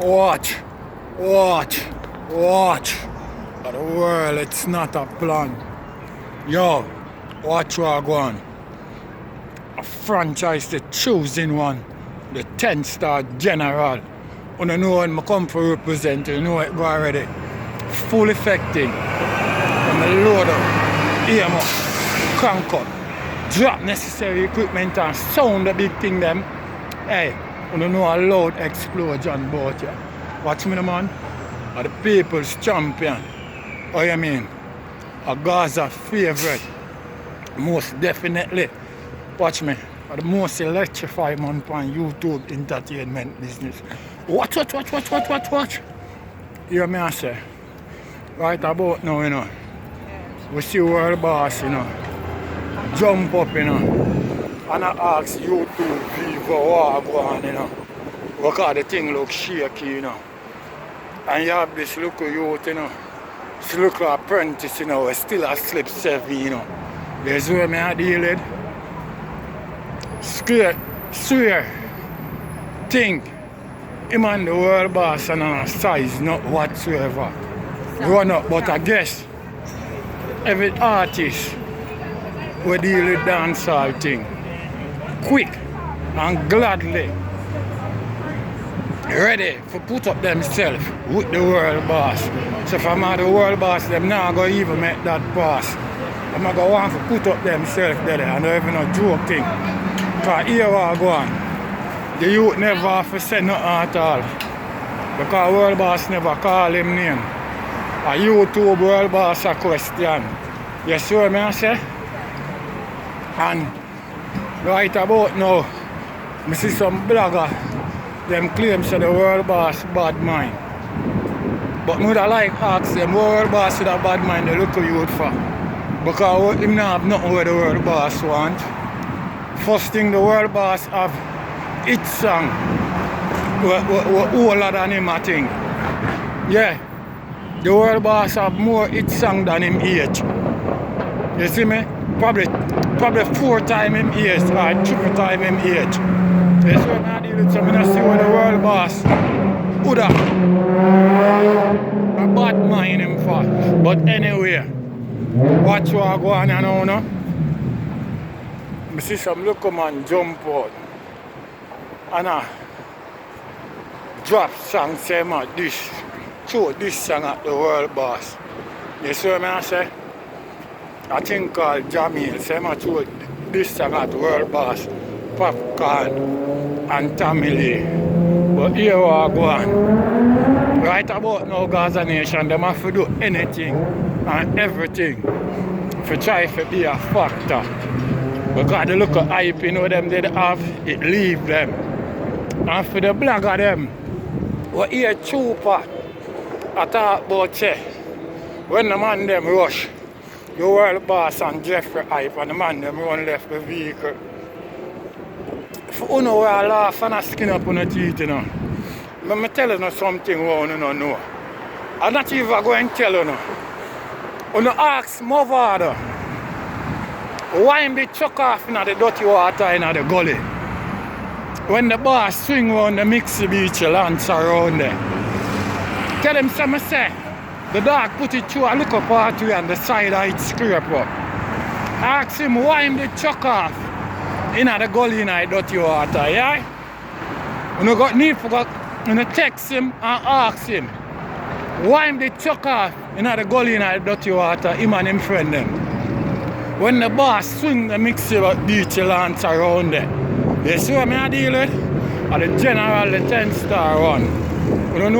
Watch. But the world, it's not a plan. Yo, watch what I go on. A franchise, the choosing one, the 10-star general. You know when I come for represent, you know it go already. Full effecting. And I load up, aim up, crank up, drop necessary equipment and sound the big thing them. Hey, you know a loud explosion bout you. Watch me, man. I'm the people's champion. What you mean? A Gaza favorite. Most definitely. Watch me. I'm the most electrifying man on YouTube entertainment business. Watch. Hear me I say. Right about now, you know. We see world boss, you know. Jump up, you know. And I ask YouTube people what go on, you know. Because the thing looks shaky, you know. And you have this look of youth, you know. This look like apprentice, you know, we still a slip 7, you know. There's where me I deal with. Swear. Think. Him and the world boss and on a size, not whatsoever. Run up, but I guess every artist will deal with dancehall thing. Quick and gladly. Ready to put up themselves with the world boss. So if I'm at the world boss, them now go even make that pass. I'm not going to want to put up themselves there and don't even a joke thing. Because here what I go on. The youth never have to say nothing at all. Because world boss never call him name. A YouTube world boss a question. You see what I say? And right about now, I see some blogger. Them claim say the world boss bad mind. But me would like ask them what world boss with a bad mind they look at youth for. Because him not have nothing where the world boss want. First thing the world boss have hit song older than him I think. Yeah. The world boss have more hit song than him age. You see me? Probably 4 times him age or 3 times him age. That's what I deal with, so I see what the world boss would have a bad mind him for. But anyway, watch what I go on and now, no? I see some local man jump out and I drop song same at this. Show this song at the world boss. You see what I say? I think called Jamil, same at show this song at the world boss. Popcorn and family. But here we are going. Right about now, Gaza Nation, them have to do anything and everything to try to be a factor. Because the look of hype, you know, them they have, it leave them. And for the blogger them, we hear Trooper I talk about say, when the man them rush, the world boss and Jeffrey hype and the man them run left the vehicle. For you know where I laugh and I skin up on the teeth, you know. I'm telling you something what you don't know. I'm not even going to tell you. You know, ask Movado why him be chuck off in the dirty water in the gully. When the boss swing around the mixy beach, lands around there. Tell him something say. The dog put it through a little pathway and the side of it scrape up. Ask him why him be chuck off in the gully in the dirty water, yeah? You got need for you text him and ask him why him they chuck off in the gully in the dirty water, him and him friend them. When the boss swing the mixer beach lands around there. You see what I deal with? Or the general, the 10-star one. You don't know